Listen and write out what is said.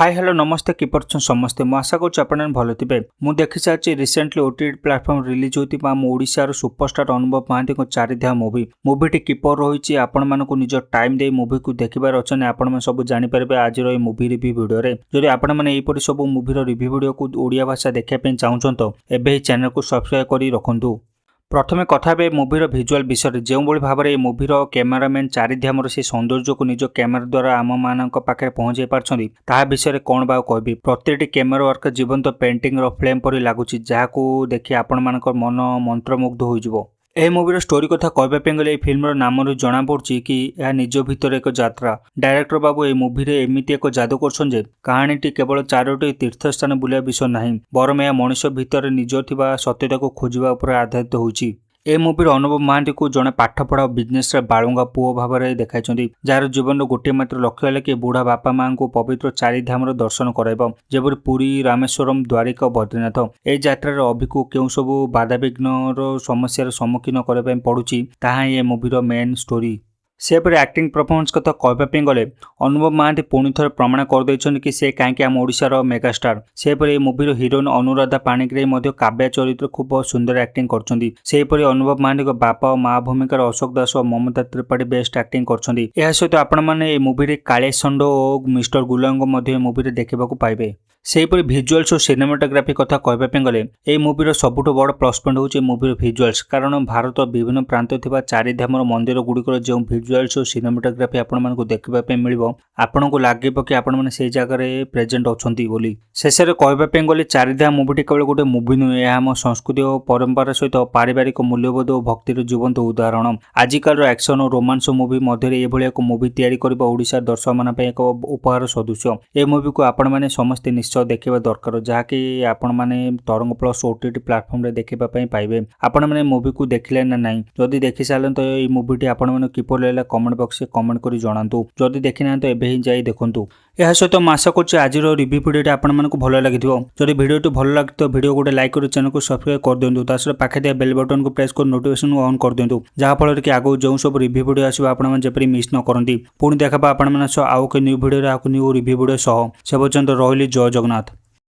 Hi hello नमस्ते किपर समस्ते मु आशा कर भल थे मुझे देखी सारी रिसेंटली ओटीटी प्लाटफर्म रिलीज होती आम ओडिशार सुपरस्टार अनुभव महांती चारिधा मुवीटी किपर रही आपण मानक निज टाइम दे मुवी को देखिबार अच्छे आपण सब जानीपर आज मुवी रिव्यू भिडियो जदि आपण मैंने सब मुवीर रिव्यू भिडियो को ओडिया भाषा देखा चाहूँ तो एवं चैनल को सब्सक्राइब कर रखु। प्रथमे कथा मुवीर भिजुआल विषय जो भाव में मुवीर कैमेरामैन चारिधामर से सौंदर्य को निज कैमेरा द्वारा आम मान पाखे पहुंचाई पार्टी ता विषय कौन बा कहबी। प्रत्येक कैमेरा वर्क जीवंत पेंटिंग फ्लेम पर लगुच जहाँ देखि आपण मान मन मंत्रमुग्ध हो। यह मुवीर स्टोरी कथा कहवाई गले फिल्म नाम जना पड़ी कि यह निज भितर एक यात्रा। डायरेक्टर बाबू ये मुवी एमती एक जादू कर कहानीटी केवल 4टी तीर्थस्थान बुलिया विषय नहीं बरम यह मनुष्य भितर निज थिबा सत्यता को खोजा उपर आधारित होइछि। ए मुवीर अनुभव महांती को जड़े पाठपढ़ा बिजनेस बालुंगा पुओ भाव में देखाई जार जीवन गोटे मात्र लक्ष्य है कि बुढ़ा बापा माँ को पवित्र चारिधाम दर्शन कराइब जेपरी पुरी रामेश्वरम द्वारिका बद्रीनाथ। ए यात्रार अभि को केउ सबु बाधाविघ्न समस्यार सम्मुखीन करने पड़ुछि ताहा ए मुवीर मेन स्टोरी। सेपरी एक्टिंग परफॉर्मेंस कथा कहवाई गले अनुभव महांती पुणी थे प्रमाण करदे कि से कहीं आम ओडिशार मेगास्टार। सेपरी मुवीर हिरोइन अनुराधा पाणिग्राही काव्या चरित्र खूब सुंदर एक्टिंग करपरी अनुभव महांती बापा माँ भूमिकार अशोक दास और ममता त्रिपाठी बेस्ट एक्टिंग कर सहित आपण मैंने मुवी काले षंड और मिस्टर गुलांग मुवी देखा पाइबे। सेहीपरि भिजुआल्स और सिनेमाटोग्राफी कथा कहवाई गले यह मुवीर सबुठ बड़ प्लस पॉइंट होची मुवीर भिजुआल्स कारण भारत विभिन्न प्रांत थिबा चारिधाम मंदिर गुड़िकर जो भिजुआल्स और सिनेमाटोग्राफी आपण मानकु देखिबा मिलिबो आपण को लागिबो कि आपण माने से जगह प्रेजेंट अछंती बोली। शेष में कहवाई गले चारिधाम मुवीटी केवल गोटे मुवी नुहे यह आम संस्कृति और परंपरा सहित पारिवारिक मूल्यबोध और भक्तिर जीवंत उदाहरण। आजिकल एक्शन और रोमांस मुवी मध्य ये एक मुवी तैयारी करबा ओडिशा दर्शक मान एक उपहार सदृश। ए मुवी को आपण माने समस्त देखा दरकार जहाँकि आपण मैंने तरंग प्लस ओटीटी प्लाटफर्म रे देखा पाइबे। आपण मैंने मुवी को देखिले ना नहीं जदि देखि सारे तो ये मुवीटी आपण मैंने किपर लगे कमेंट बॉक्स में कमेंट कर जनातु जदि देखि ना तो एबे ही जाई देखंतु। यह सहित मुझे आशा कर आज रिव्यू भिडियो आपण मानक भल लगी जदि भिडियो भल लगे तो भिडियो गोटे लाइक कर चैनल को सब्सक्राइब कर दिंतु तासर पाखे दिया बेल बटन को प्रेस कर नोटिफिकेशन ऑन कर दिंतु जहाँफल कि आगो जो सब रिव्यू भिडियो आसो आपण जपरी मिस न करती पुणी देखा आपण आउ के new video new review video सह से पर्यंत रही जय जगन्नाथ।